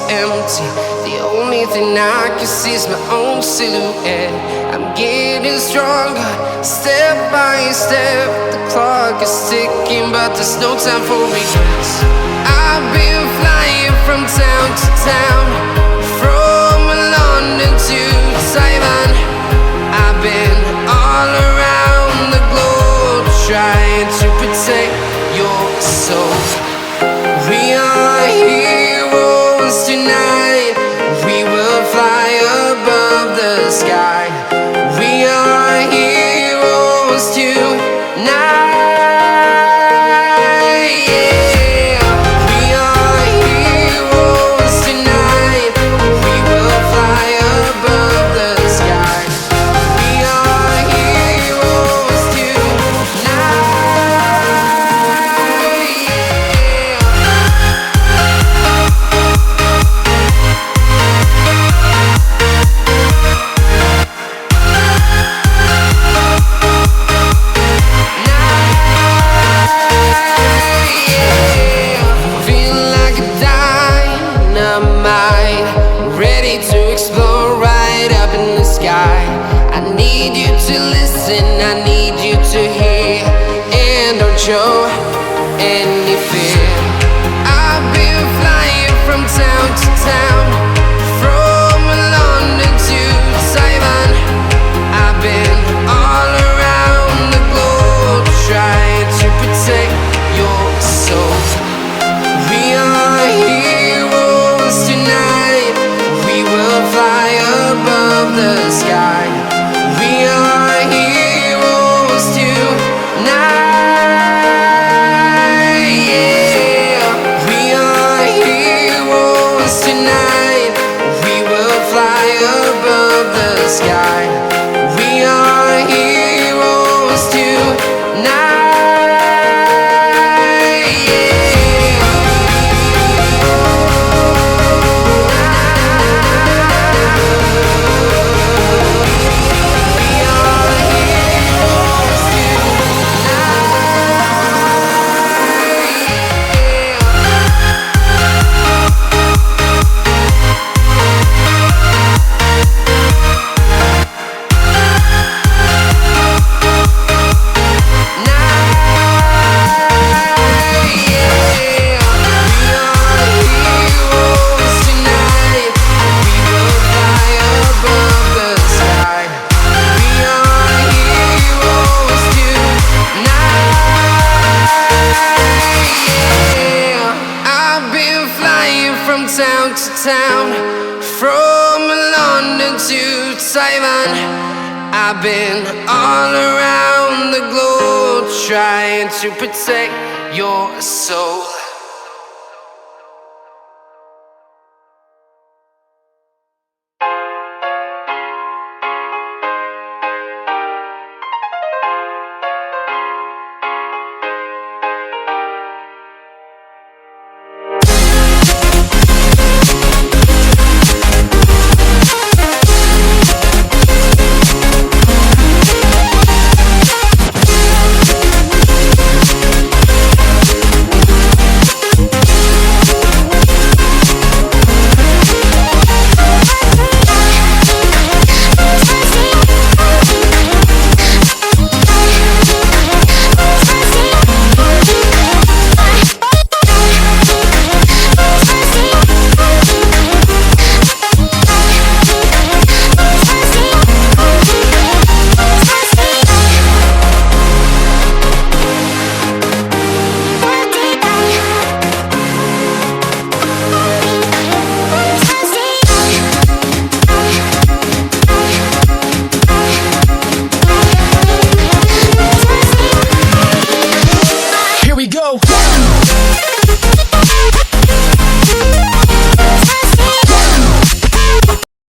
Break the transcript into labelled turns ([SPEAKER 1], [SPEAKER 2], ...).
[SPEAKER 1] empty. The only thing I can see is my own silhouette. I'm getting stronger, step by step. The clock is ticking, but there's no time for regrets. I've been flying from town to town, from London to Taiwan. I've been all around the globe, trying to protect your soul. We are heroes tonight. We will fly above the sky. We are heroes tonight. Yeah. We are heroes tonight. We will fly above the sky. We are heroes tonight. To explore right up in the sky. I need you to listen, I need you to hear, and don't show any fear. I've been flying from town to town, from London to Taiwan. I've been all around the globe, trying to protect your soul. We are heroes tonight. We will fly above the sky. We are heroes tonight. Yeah. We are heroes tonight. We will fly above the sky. We are heroes tonight. From town to town, from London to Taiwan. I've been all around the globe, trying to protect your soul.